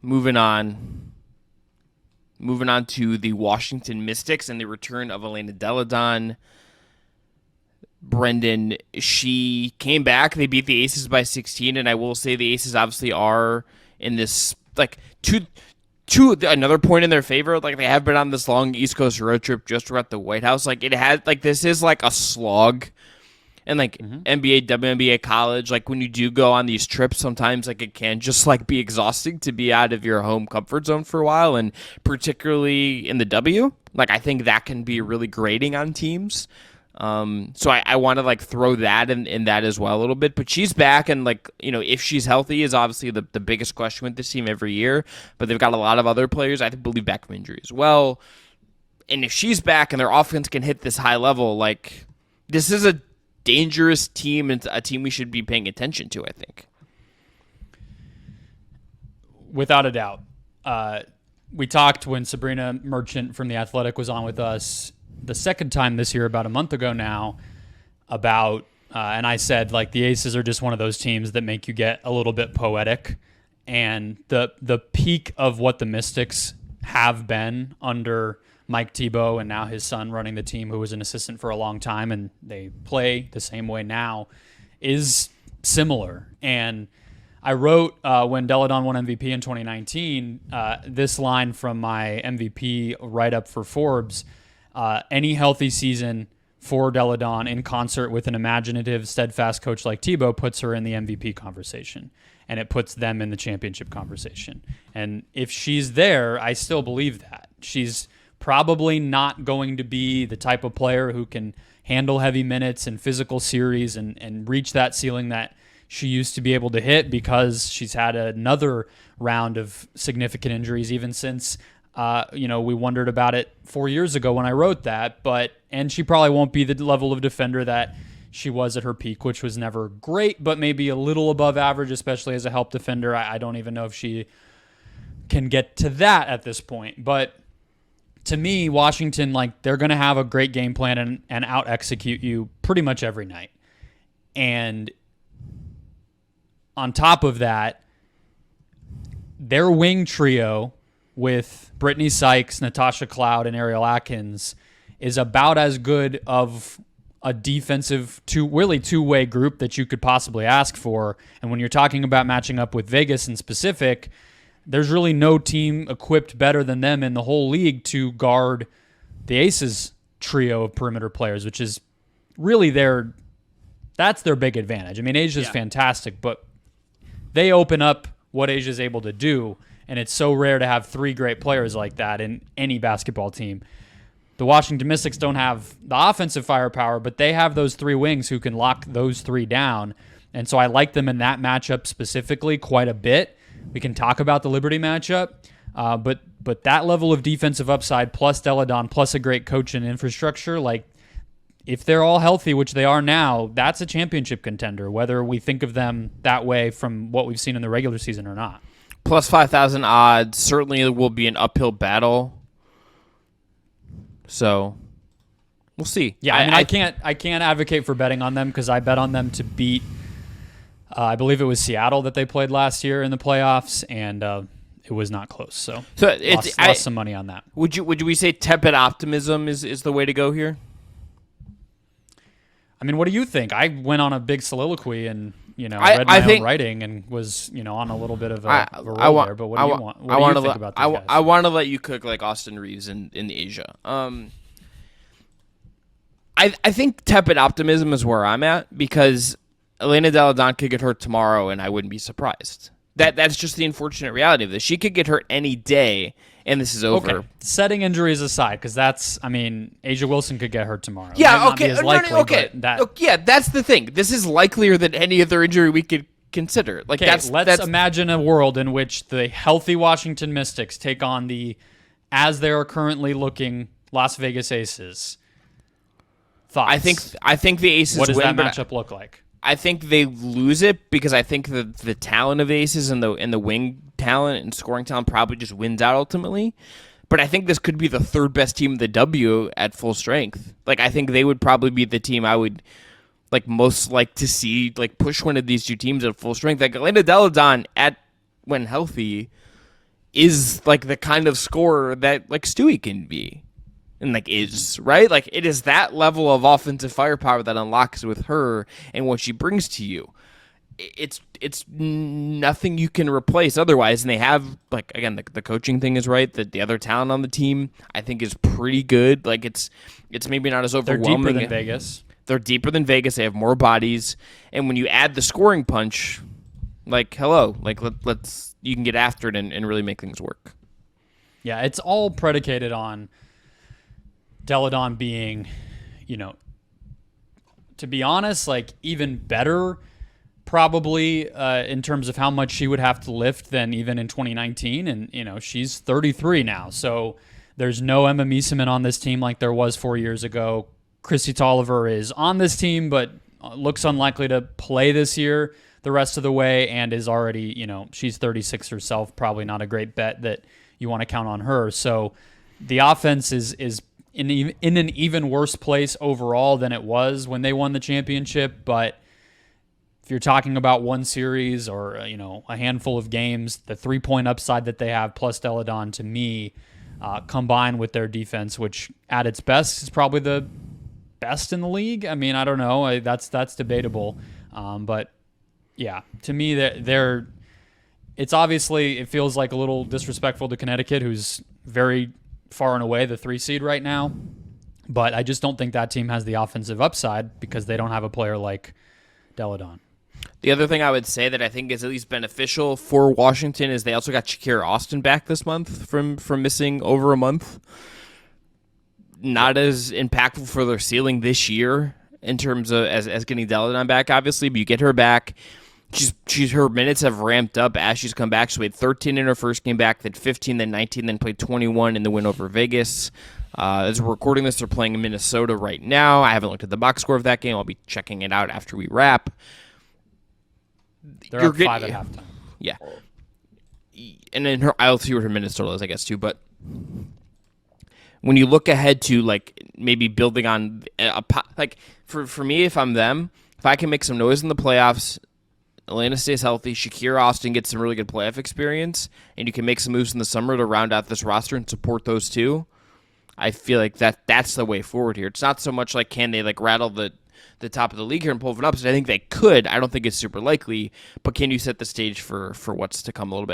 moving on. Moving on to the Washington Mystics and the return of Elena Delle Donne. Brendon, she came back. They beat the Aces by 16, and I will say the Aces obviously are in this, like, to another point in their favor. Like, they have been on this long East Coast road trip just at the White House. Like, it had, like, this is like a slog. And, like, NBA, WNBA, college, like, when you do go on these trips, sometimes, like, it can just, like, be exhausting to be out of your home comfort zone for a while, and particularly in the W. Like, I think that can be really grating on teams. So I want to, like, throw that in that as well a little bit. But she's back, and, like, you know, if she's healthy is obviously the biggest question with this team every year. But they've got a lot of other players, I believe, back from injury as well. And if she's back and their offense can hit this high level, like, this is a dangerous team and a team we should be paying attention to, I think. Without a doubt. We talked when Sabrina Merchant from The Athletic was on with us the second time this year, about a month ago now, about, and I said, like, the Aces are just one of those teams that make you get a little bit poetic. And the peak of what the Mystics have been under Mike Thibault and now his son running the team, who was an assistant for a long time, and they play the same way now, is similar. And I wrote when Delle Donne won MVP in 2019, this line from my MVP write-up for Forbes: any healthy season for Delle Donne in concert with an imaginative, steadfast coach like Thibault puts her in the MVP conversation, and it puts them in the championship conversation. And if she's there, I still believe that. She's probably not going to be the type of player who can handle heavy minutes and physical series and reach that ceiling that she used to be able to hit, because she's had another round of significant injuries even since, we wondered about it 4 years ago when I wrote that. And she probably won't be the level of defender that she was at her peak, which was never great, but maybe a little above average, especially as a help defender. I don't even know if she can get to that at this point. But to me, Washington, like, they're going to have a great game plan and out-execute you pretty much every night. And on top of that, their wing trio with Brittany Sykes, Natasha Cloud, and Ariel Atkins is about as good of a defensive two-way group that you could possibly ask for. And when you're talking about matching up with Vegas in specific, there's really no team equipped better than them in the whole league to guard the Aces trio of perimeter players, which is really that's their big advantage. I mean, Asia's fantastic, but they open up what Asia's able to do, and it's so rare to have three great players like that in any basketball team. The Washington Mystics don't have the offensive firepower, but they have those three wings who can lock those three down, and so I like them in that matchup specifically quite a bit. We can talk about the Liberty matchup, but that level of defensive upside plus Delle Donne plus a great coach and infrastructure, like, if they're all healthy, which they are now, that's a championship contender, whether we think of them that way from what we've seen in the regular season or not. Plus 5,000 odds. Certainly it will be an uphill battle. So we'll see. Yeah, I can't advocate for betting on them, because I bet on them to beat, I believe it was Seattle that they played last year in the playoffs, and it was not close. So lost some money on that. Would we say tepid optimism is the way to go here? I mean, what do you think? I went on a big soliloquy and, read my own writing and was, on a little bit of a roll there. But what do you want? What do you think about these guys? I want to let you cook like Austin Reeves in Asia. I think tepid optimism is where I'm at, because Elena Delle Donne could get hurt tomorrow, and I wouldn't be surprised. That's just the unfortunate reality of this. She could get hurt any day, and this is over. Okay. Setting injuries aside, because Asia Wilson could get hurt tomorrow. Yeah, okay. That's the thing. This is likelier than any other injury we could consider. Like, let's imagine a world in which the healthy Washington Mystics take on the, as they are currently looking, Las Vegas Aces. Thoughts? I think the Aces What does win, that matchup look like? I think they lose it, because I think the talent of Aces and the wing talent and scoring talent probably just wins out ultimately. But I think this could be the third best team in the W at full strength. Like, I think they would probably be the team I would most like to see push one of these two teams at full strength. Like, Elena Delle Donne when healthy is like the kind of scorer that like Stewie can be. And like is, right? Like it is that level of offensive firepower that unlocks with her and what she brings to you. It's nothing you can replace otherwise. And they have, like, again, the coaching thing is right. The other talent on the team I think is pretty good. Like it's maybe not as overwhelming. They're deeper than Vegas. They're deeper than Vegas. They have more bodies. And when you add the scoring punch, like, hello, like let's you can get after it and really make things work. Yeah, it's all predicated on Deladon being, to be honest, like even better probably in terms of how much she would have to lift than even in 2019. And, she's 33 now. So there's no Emma Mieseman on this team like there was 4 years ago. Christy Tolliver is on this team, but looks unlikely to play this year the rest of the way and is already, she's 36 herself. Probably not a great bet that you want to count on her. So the offense is in an even worse place overall than it was when they won the championship. But if you're talking about one series or, a handful of games, the 3-point upside that they have plus Deladon, to me, combined with their defense, which at its best is probably the best in the league. I mean, I don't know. That's debatable. But yeah, to me, it's obviously, it feels like a little disrespectful to Connecticut, who's very far and away the 3 seed right now. But I just don't think that team has the offensive upside because they don't have a player like Deladon. The other thing I would say that I think is at least beneficial for Washington is they also got Shakira Austin back this month from missing over a month. Not as impactful for their ceiling this year in terms of as getting Deladon back, obviously, but you get her back. Her minutes have ramped up as she's come back. She played 13 in her first game back, then 15, then 19, then played 21 in the win over Vegas. As we're recording this, they're playing in Minnesota right now. I haven't looked at the box score of that game. I'll be checking it out after we wrap. They're up 5 at halftime. Yeah. And then I'll see what her Minnesota is, I guess, too. But when you look ahead to, like, maybe building on, like, for me, if I'm them, if I can make some noise in the playoffs, Atlanta stays healthy, Shakira Austin gets some really good playoff experience, and you can make some moves in the summer to round out this roster and support those two, I feel like that's the way forward here. It's not so much like can they like rattle the top of the league here and pull it up. So I think they could. I don't think it's super likely, but can you set the stage for what's to come a little bit?